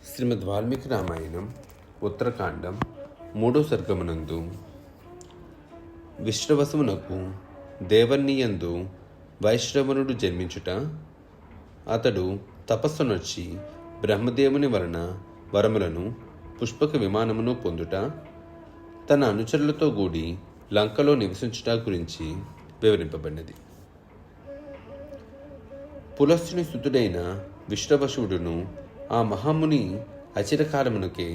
శ్రీమద్ వాల్మీకి రామాయణం ఉత్తరకాండం 3వ సర్గమునందు విశ్రవసువునకు దేవన్నియందు వైశ్రవణుడు జన్మించుట, అతడు తపస్సునొచ్చి బ్రహ్మదేవుని వలన వరములను పుష్పక విమానమును పొందుట, తన అనుచరులతో కూడి లంకలో నివసించుట గురించి వివరింపబడినది. పులస్త్యుని సుతుడైన విశ్రవసువుడును ఆ మహాముని అచిరకాలమునకే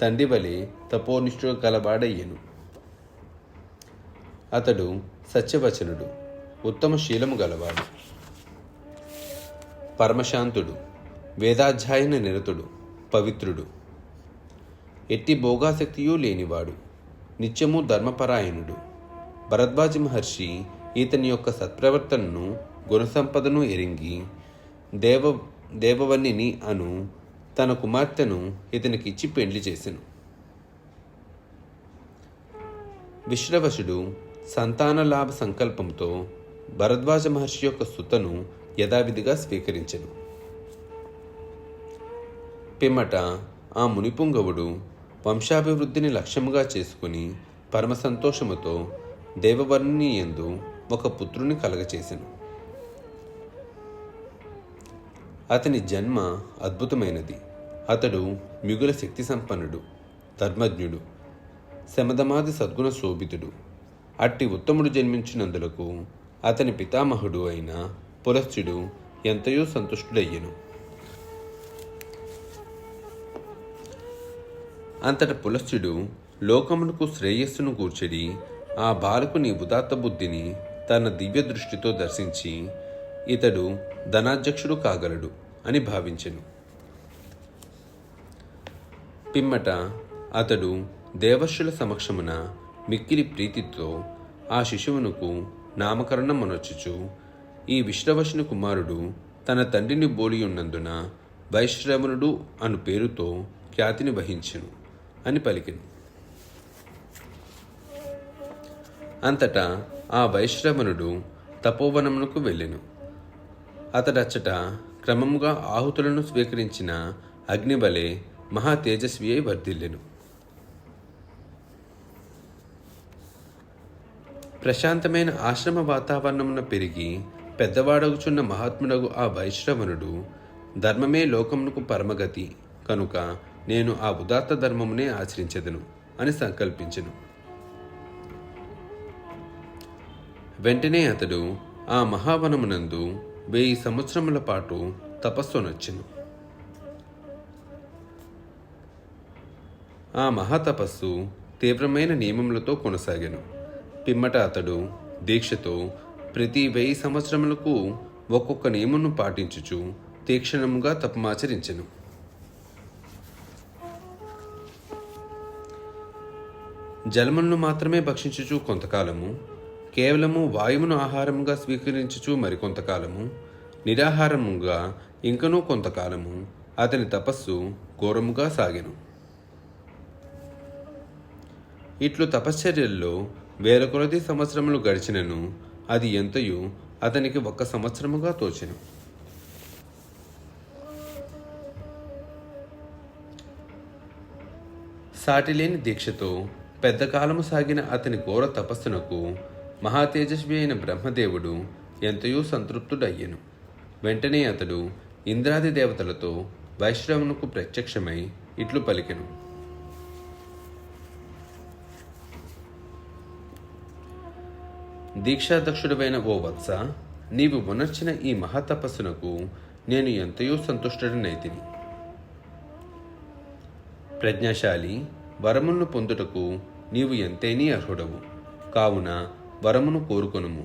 తండ్రి వలె తపోనిష్ఠుడు గలవాడయ్యను. అతడు సత్యవచనుడు, ఉత్తమ శీలము గలవాడు, పరమశాంతుడు, వేదాధ్యాయన నిరతుడు, పవిత్రుడు, ఎట్టి భోగాసక్తియూ లేనివాడు, నిత్యము ధర్మపరాయణుడు. భరద్వాజ మహర్షి ఈతని యొక్క సత్ప్రవర్తనను గుణసంపదను ఎరింగి దేవవన్నిని అను తన కుమార్తెను ఇతనికి ఇచ్చి పెండ్లి చేసెను. విశ్రవసుడు సంతాన లాభ సంకల్పంతో భరద్వాజ మహర్షి యొక్క సుతను యథావిధిగా స్వీకరించెను. పిమ్మట ఆ మునిపుంగవుడు వంశాభివృద్ధిని లక్ష్యముగా చేసుకుని పరమ సంతోషముతో దేవవర్ణుని యందు ఒక పుత్రుని కలగచేసెను. అతని జన్మ అద్భుతమైనది. అతడు మిగుల శక్తి సంపన్నుడు, ధర్మజ్ఞుడు, శమధమాది సద్గుణ శోభితుడు. అట్టి ఉత్తముడు జన్మించినందులకు అతని పితామహుడు అయిన పులస్త్యుడు ఎంతయో సంతుష్టుడయ్యెను. అంతట పులస్త్యుడు లోకమునకు శ్రేయస్సును కూర్చెడి ఆ బాలకుని ఉదాత్త బుద్ధిని తన దివ్య దృష్టితో దర్శించి ఇతడు ధనాధ్యక్షుడు కాగలడు అని భావించెను. పిమ్మట అతడు దేవర్షుల సమక్షమున మిక్కిలి ప్రీతితో ఆ శిశువునకు నామకరణం అనొచ్చుచు, ఈ విశ్రవసుని కుమారుడు తన తండ్రిని బోలియున్నందున వైశ్రవణుడు అను పేరుతో ఖ్యాతిని వహించెను అని పలికెను. అంతటా ఆ వైశ్రవణుడు తపోవనమునకు వెళ్ళెను. అతడచ్చట క్రమముగా ఆహుతులను స్వీకరించిన అగ్నివలె మహా తేజస్వి అయి వర్ధిల్లెను. ప్రశాంతమైన ఆశ్రమ వాతావరణమున పెరిగి పెద్దవాడగుచున్న మహాత్ముడగు ఆ వైశ్రవణుడు ధర్మమే లోకమునకు పరమగతి కనుక నేను ఆ ఉదాత్త ధర్మమునే ఆచరించెదను అని సంకల్పించెను. వెంటనే అతడు ఆ మహావనమునందు 1000 సంవత్సరముల పాటు తపస్సునొచ్చెను. ఆ మహాతపస్సు తీవ్రమైన నియమములతో కొనసాగెను. పిమ్మట అతడు దీక్షతో ప్రతి 1000 సంవత్సరములకు ఒక్కొక్క నియమమును పాటించుచు తీక్షణముగా తపమాచరించెను. జలములను మాత్రమే భక్షించుచు కొంతకాలము, కేవలము వాయువును ఆహారముగా స్వీకరించుచు మరికొంతకాలము, నిరాహారముగా ఇంకనూ కొంతకాలము అతని తపస్సు ఘోరముగా సాగెను. ఇట్లు తపశ్చర్యల్లో 1000 కొలది సంవత్సరములు గడిచినను అది ఎంతయు అతనికి 1 సంవత్సరముగా తోచెను. సాటిలేని దీక్షతో పెద్ద కాలము సాగిన అతని ఘోర తపస్సునకు మహాతేజస్వి అయిన బ్రహ్మదేవుడు ఎంతయో సంతృప్తుడయ్యెను. వెంటనే అతడు ఇంద్రాది దేవతలతో వైశ్రవణుకు ప్రత్యక్షమై ఇట్లు పలికెను. దీక్షాదక్షుడవైన ఓ వత్స, నీవు ఉనర్చిన ఈ మహాతపస్సునకు నేను ఎంతయో సంతుష్టుడనైతిని. ప్రజ్ఞాశాలి, వరములను పొందుటకు నీవు ఎంతైనీ అర్హుడవు కావున వరమును కోరుకొనుము,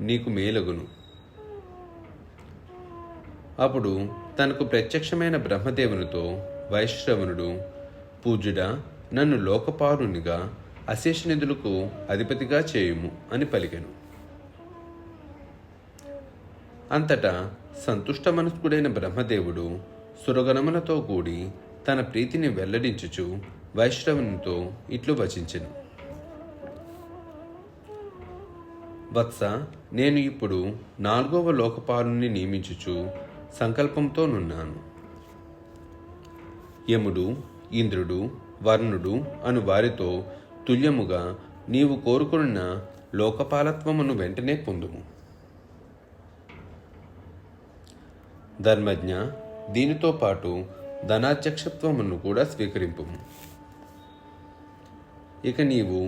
నీకు మేలగును. అప్పుడు తనకు ప్రత్యక్షమైన బ్రహ్మదేవునితో వైశ్రవణుడు, పూజ్యుడా, నన్ను లోకపాలునిగా అశేషనిధులకు అధిపతిగా చేయుము అని పలికెను. అంతటా సంతుష్ట మనస్కుడైన బ్రహ్మదేవుడు సురగణములతో కూడి తన ప్రీతిని వెల్లడించుచు వైశ్రవణునితో ఇట్లు వచించెను. వత్స, నేను ఇప్పుడు 4వ లోకపాలుని నియమించుచు సంకల్పంతో నున్నాను. యముడు, ఇంద్రుడు, వర్ణుడు అను వారితో తుల్యముగా నీవు కోరుకున్న లోకపాలత్వమును వెంటనే పొందుము. ధర్మజ్ఞ, దీనితో పాటు ధనాధ్యక్షత్వమును కూడా స్వీకరింపుము. ఇక నీవు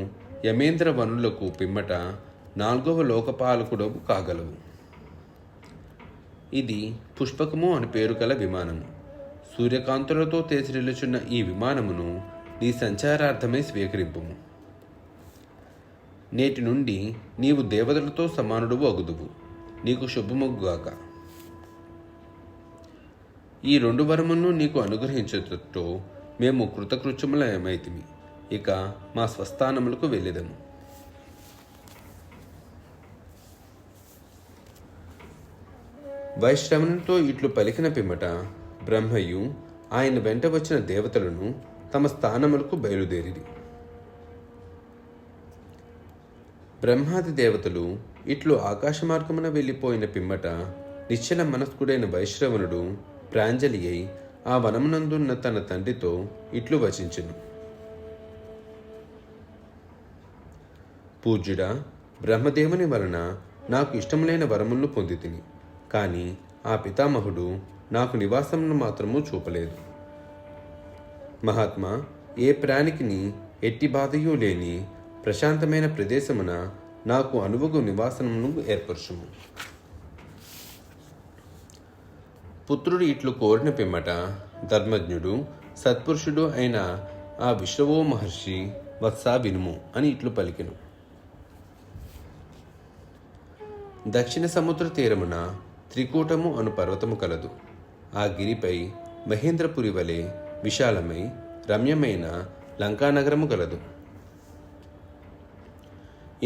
యమేంద్ర వనులకు పిమ్మట 4వ లోకపాలకుడవు కాగలవు. ఇది పుష్పకము అని పేరు గల విమానము. సూర్యకాంతులతో తేసిరిల్లుచున్న ఈ విమానమును నీ సంచారార్థమై స్వీకరింపుము. నేటి నుండి నీవు దేవతలతో సమానుడువు అగుదువు. నీకు శుభముగాక. ఈ 2 వరములను నీకు అనుగ్రహించేటట్టు మేము కృతకృత్యములమైతిమి. ఇక మా స్వస్థానములకు వెళ్ళెదము. వైశ్రవణునితో ఇట్లు పలికిన పిమ్మట బ్రహ్మయు ఆయన వెంట వచ్చిన దేవతలను తమ స్థానములకు బయలుదేరిరి. బ్రహ్మాది దేవతలు ఇట్లు ఆకాశమార్గమున వెళ్ళిపోయిన పిమ్మట నిశ్చల మనస్కుడైన వైశ్రవణుడు ప్రాంజలి అయి ఆ వనమునందున్న తన తండ్రితో ఇట్లు వచించెను. పూజ్యుడా, బ్రహ్మదేవుని వలన నాకు ఇష్టములైన వరములను పొందితిని. కానీ ఆ పితామహుడు నాకు నివాసమును మాత్రము చూపలేదు. మహాత్మా, ఏ ప్రాణికిని ఎట్టి బాధయూ లేని ప్రశాంతమైన ప్రదేశమున నాకు అనువగు నివాసమును ఏర్పరచుము. పుత్రుడు ఇట్లు కోరిన పిమ్మట ధర్మజ్ఞుడు సత్పురుషుడు అయిన ఆ విశ్రవో మహర్షి వత్సా వినుము అని ఇట్లు పలికెను. దక్షిణ సముద్ర తీరమున త్రికూటము అను పర్వతము కలదు. ఆ గిరిపై మహేంద్రపురి వలె విశాలమై రమ్యమైన లంకానగరము గలదు.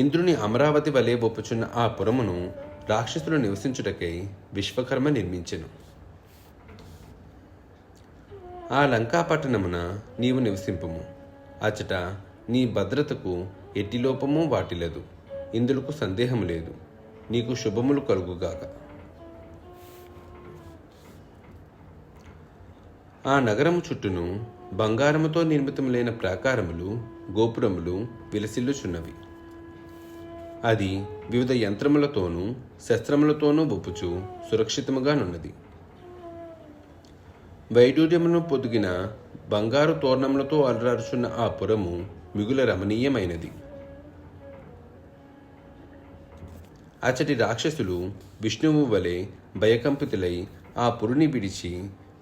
ఇంద్రుని అమరావతి వలె ఒప్పుచున్న ఆ పురమును రాక్షసులు నివసించుటకై విశ్వకర్మ నిర్మించెను. ఆ లంకా పట్టణమున నీవు నివసింపుము. అచట నీ భద్రతకు ఎట్టి లోపము వాటిల్లదు. ఇందులకు సందేహము లేదు. నీకు శుభములు కలుగుగాక. ఆ నగరము చుట్టూను బంగారముతో నిర్మితములైన ప్రాకారములు, గోపురములు విలసిల్లుచున్నవి. అది వివిధ యంత్రములతోనూ శస్త్రములతోనూ ఒప్పుచు సురక్షితముగానున్నది. వైడూర్యమును పొదిగిన బంగారు తోరణములతో అలరారుచున్న ఆ పురము మిగుల రమణీయమైనది. అచటి రాక్షసులు విష్ణువు వలె భయకంపితులై ఆ పురిని విడిచి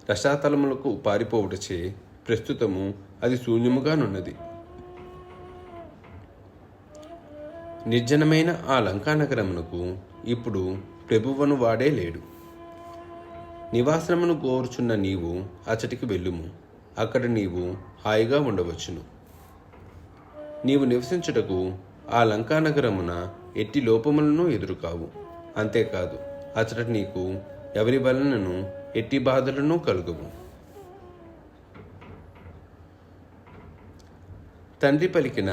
రసాతలములకు పారిపోవుటచే ప్రస్తుతము అది శూన్యముగానున్నది. నిర్జనమైన ఆ లంకానగరమునకు ఇప్పుడు ప్రభువను వాడే లేడు. నివాసమును కోరుచున్న నీవు అచటికి వెళ్ళుము. అక్కడ నీవు హాయిగా ఉండవచ్చును. నీవు నివసించుటకు ఆ లంకానగరమున ఎట్టి లోపములను ఎదురుకావు. అంతేకాదు, అచట నీకు ఎవరి వలనను ఎట్టి బాధలను కలుగవు. తండ్రి పలికిన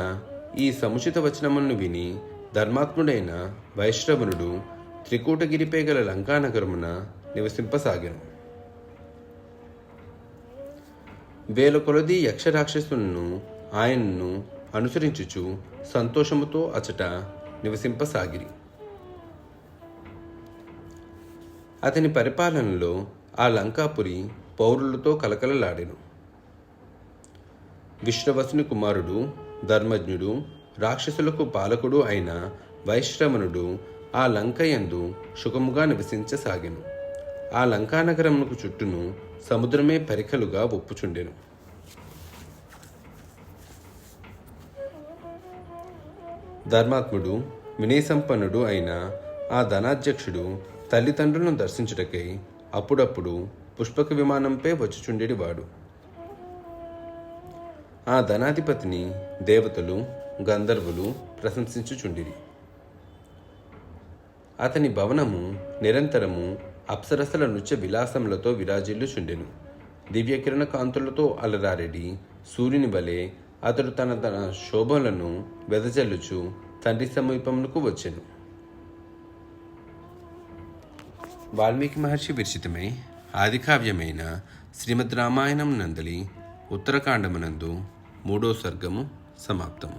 ఈ సముచిత వచనములను విని ధర్మాత్ముడైన వైశ్రవణుడు త్రికూటగిరిపై గల లంకానగరమున నివసింపసాగాను. వేల కొలది యక్షరాక్షసులను ఆయనను అనుసరించుచు సంతోషముతో అచట నివసింపసాగిరి. అతని పరిపాలనలో ఆ లంకాపురి పౌరులతో కలకలలాడెను. విశ్రవసుని కుమారుడు, ధర్మజ్ఞుడు, రాక్షసులకు పాలకుడు అయిన వైశ్రవణుడు ఆ లంకయందు సుఖముగా నివసించసాగెను. ఆ లంకానగరమునకు చుట్టూను సముద్రమే పరికలుగా ఒప్పుచుండెను. ధర్మాత్ముడు, వినయసంపన్నుడు అయిన ఆ ధనాధ్యక్షుడు తల్లిదండ్రులను దర్శించుటకై అప్పుడప్పుడు పుష్పక విమానంపై వచ్చుచుండేవాడు. ఆ ధనాధిపతిని దేవతలు, గంధర్వులు ప్రశంసించుచుండిరి. అతని భవనము నిరంతరము అప్సరసల నృత్య విలాసములతో విరాజిల్లుచుండెను. దివ్యకిరణ కాంతులతో అలరారెడి సూర్యుని వలె అతడు తన శోభలను వెదజల్లుచు తండ్రి సమీపమునకు వచ్చెను. వాల్మీకి మహర్షి విరచితమై ఆదికావ్యమైన శ్రీమద్ రామాయణం నందలి ఉత్తరకాండమునందు 3వ సర్గము సమాప్తము.